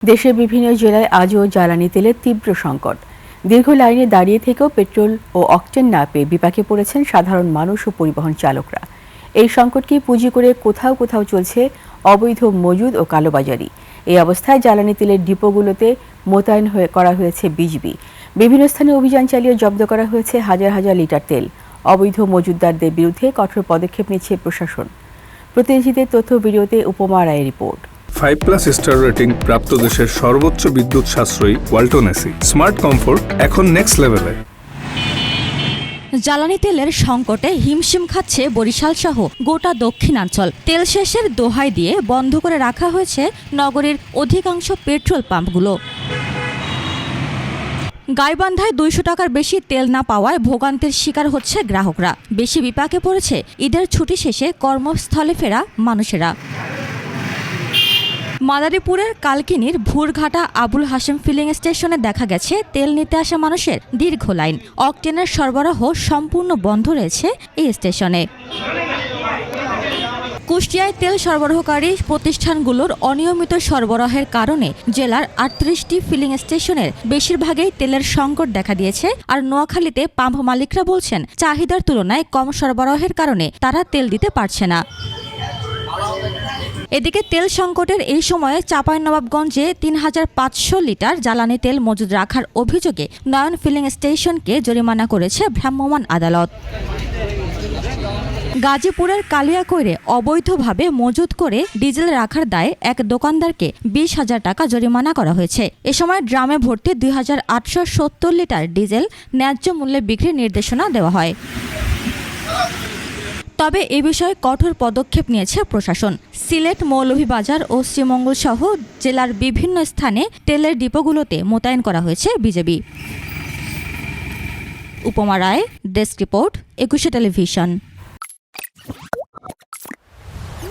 দেশের বিভিন্ন জেলায় আজও জ্বালানি তেলের তীব্র সংকট। দীর্ঘ লাইনে দাঁড়িয়ে থেকেও পেট্রোল ও অকটেন না পেয়ে বিপাকে পড়েছেন সাধারণ মানুষ ও পরিবহন চালকরা। এই সংকটকে পুঁজি করে কোথাও কোথাও চলছে অবৈধ মজুদ ও কালোবাজারি। এই অবস্থায় জ্বালানি তেলের ডিপোগুলোতে মোতায়েন করা হয়েছে বিজিবি। বিভিন্ন স্থানে অভিযান চালিয়ে জব্দ করা হয়েছে হাজার হাজার লিটার তেল। অবৈধ মজুতদারদের বিরুদ্ধে কঠোর পদক্ষেপ নিচ্ছে প্রশাসন। প্রতিনিধিদের তথ্য ভিডিওতে উপমা রায়ের রিপোর্ট। 5+ স্টার রেটিং প্রাপ্ত দেশের সর্বোচ্চ বিদ্যুৎ সাশ্রয়ী ওয়ালটন এসি স্মার্ট কমফোর্ট এখন নেক্সট লেভেলে। জ্বালানি তেলের সংকটে হিমশিম খাচ্ছে বরিশাল সহ গোটা দক্ষিণাঞ্চল। তেল শেষের দোহাই দিয়ে বন্ধ করে রাখা হয়েছে নগরীর অধিকাংশ পেট্রোল পাম্পগুলো। গাইবান্ধায় 200 টাকার বেশি তেল না পাওয়ায় ভোগান্তির শিকার হচ্ছে গ্রাহকরা। বেশি বিপাকে পড়েছে ঈদের ছুটি শেষে কর্মস্থলে ফেরা মানুষেরা। মাদারীপুরের কালকিনির ভুরঘাটা আবুল হাশেম ফিলিং স্টেশনে দেখা গেছে তেল নিতে আসা মানুষের দীর্ঘ লাইন। অকটেনের সরবরাহ সম্পূর্ণ বন্ধ রয়েছে এই স্টেশনে। কুষ্টিয়ায় তেল সরবরাহকারী প্রতিষ্ঠানগুলোর অনিয়মিত সরবরাহের কারণে জেলার 38টি ফিলিং স্টেশনের বেশিরভাগেই তেলের সংকট দেখা দিয়েছে। আর নোয়াখালীতে পাম্প মালিকরা বলছেন চাহিদার তুলনায় কম সরবরাহের কারণে তারা তেল দিতে পারছে না। এদিকে তেল সংকটের এই সময়ে চাঁপাইনবাবগঞ্জে 3500 লিটার জ্বালানি তেল মজুদ রাখার অভিযোগে নয়ন ফিলিং স্টেশনকে জরিমানা করেছে ভ্রাম্যমাণ আদালত। গাজীপুরের কালিয়াকৈরে অবৈধভাবে মজুত করে ডিজেল রাখার দায়ে এক দোকানদারকে 20,000 টাকা জরিমানা করা হয়েছে। এ সময় ড্রামে ভর্তি 2870 লিটার ডিজেল ন্যায্য মূল্যে বিক্রির নির্দেশনা দেওয়া হয়। তবে এ বিষয়ে কঠোর পদক্ষেপ নিয়েছে প্রশাসন। সিলেট, মৌলভীবাজার ও শ্রীমঙ্গল সহ জেলার বিভিন্ন স্থানে তেলের ডিপোগুলোতে মোতায়েন করা হয়েছে বিজিবি। উপমা রায়, ডেস্ক রিপোর্ট, 21 টেলিভিশন।